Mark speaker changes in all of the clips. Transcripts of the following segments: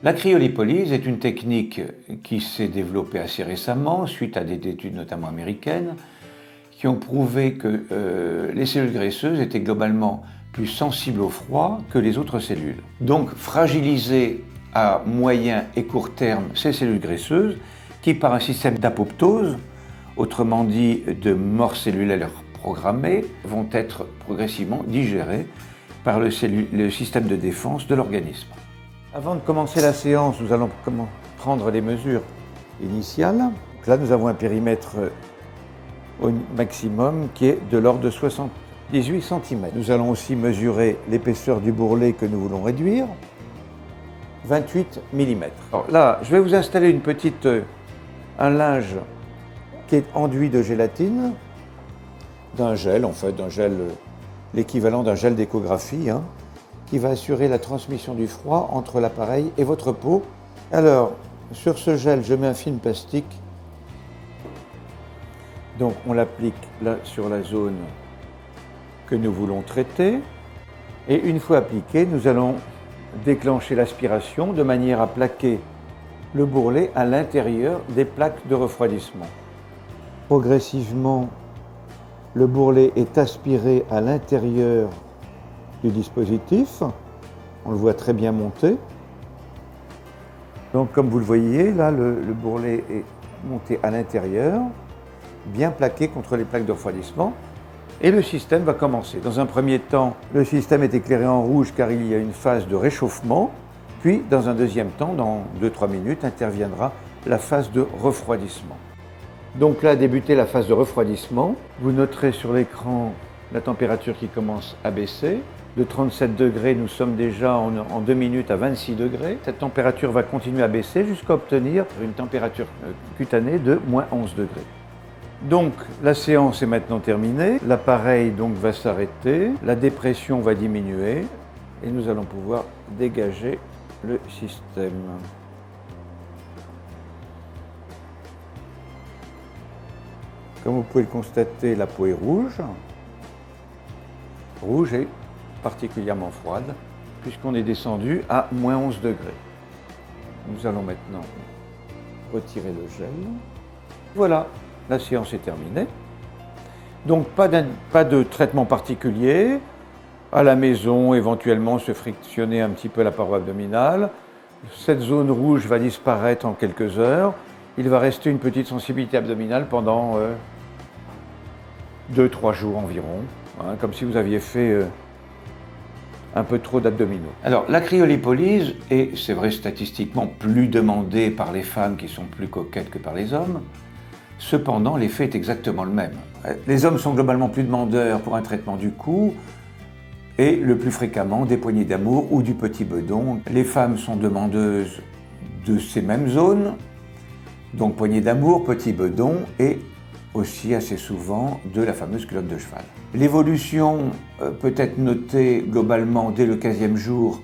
Speaker 1: La cryolipolyse est une technique qui s'est développée assez récemment, suite à des études notamment américaines, qui ont prouvé que les cellules graisseuses étaient globalement plus sensibles au froid que les autres cellules. Donc fragiliser à moyen et court terme ces cellules graisseuses qui, par un système d'apoptose, autrement dit de mort cellulaire programmée, vont être progressivement digérées par le système de défense de l'organisme. Avant de commencer la séance, nous allons prendre les mesures initiales. Donc là, nous avons un périmètre au maximum qui est de l'ordre de 78 cm. Nous allons aussi mesurer l'épaisseur du bourrelet que nous voulons réduire, 28 mm. Alors là, je vais vous installer un linge qui est enduit de gélatine, d'un gel, en fait, l'équivalent d'un gel d'échographie, qui va assurer la transmission du froid entre l'appareil et votre peau. Alors, sur ce gel, je mets un film plastique. Donc, on l'applique là sur la zone que nous voulons traiter. Et une fois appliqué, nous allons déclencher l'aspiration de manière à plaquer le bourrelet à l'intérieur des plaques de refroidissement. Progressivement, le bourrelet est aspiré à l'intérieur du dispositif. On le voit très bien monter. Donc, comme vous le voyez, là, le bourrelet est monté à l'intérieur, bien plaqué contre les plaques de refroidissement. Et le système va commencer. Dans un premier temps, le système est éclairé en rouge car il y a une phase de réchauffement. Puis, dans un deuxième temps, dans 2-3 minutes, interviendra la phase de refroidissement. Donc là a débuté la phase de refroidissement. Vous noterez sur l'écran la température qui commence à baisser. De 37 degrés, nous sommes déjà en 2 minutes à 26 degrés. Cette température va continuer à baisser jusqu'à obtenir une température cutanée de moins 11 degrés. Donc la séance est maintenant terminée. L'appareil donc va s'arrêter, la dépression va diminuer et nous allons pouvoir dégager le système. Comme vous pouvez le constater, la peau est rouge. Rouge et particulièrement froide, puisqu'on est descendu à moins 11 degrés. Nous allons maintenant retirer le gel. Voilà, la séance est terminée. Donc pas de traitement particulier. À la maison, éventuellement se frictionner un petit peu la paroi abdominale. Cette zone rouge va disparaître en quelques heures. Il va rester une petite sensibilité abdominale pendant 2-3 jours environ, comme si vous aviez fait un peu trop d'abdominaux. Alors, la cryolipolyse est, c'est vrai, statistiquement plus demandée par les femmes qui sont plus coquettes que par les hommes. Cependant, l'effet est exactement le même. Les hommes sont globalement plus demandeurs pour un traitement du cou et le plus fréquemment des poignées d'amour ou du petit bedon. Les femmes sont demandeuses de ces mêmes zones, donc poignée d'amour, petit bedon et aussi assez souvent de la fameuse culotte de cheval. L'évolution peut être notée globalement dès le 15e jour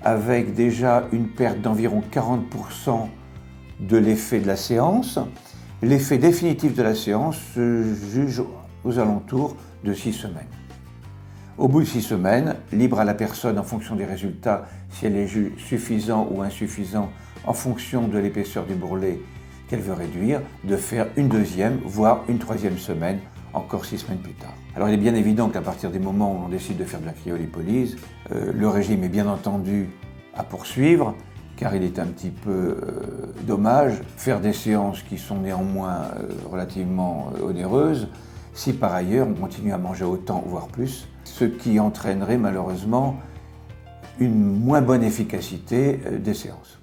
Speaker 1: avec déjà une perte d'environ 40% de l'effet de la séance. L'effet définitif de la séance se juge aux alentours de 6 semaines. Au bout de 6 semaines, libre à la personne en fonction des résultats, si elle les juge suffisants ou insuffisants en fonction de l'épaisseur du bourrelet qu'elle veut réduire, de faire une deuxième, voire une troisième semaine, encore 6 semaines plus tard. Alors il est bien évident qu'à partir du moment où on décide de faire de la cryolipolyse, le régime est bien entendu à poursuivre, car il est un petit peu dommage faire des séances qui sont néanmoins relativement onéreuses, si par ailleurs on continue à manger autant, voire plus, ce qui entraînerait malheureusement une moins bonne efficacité des séances.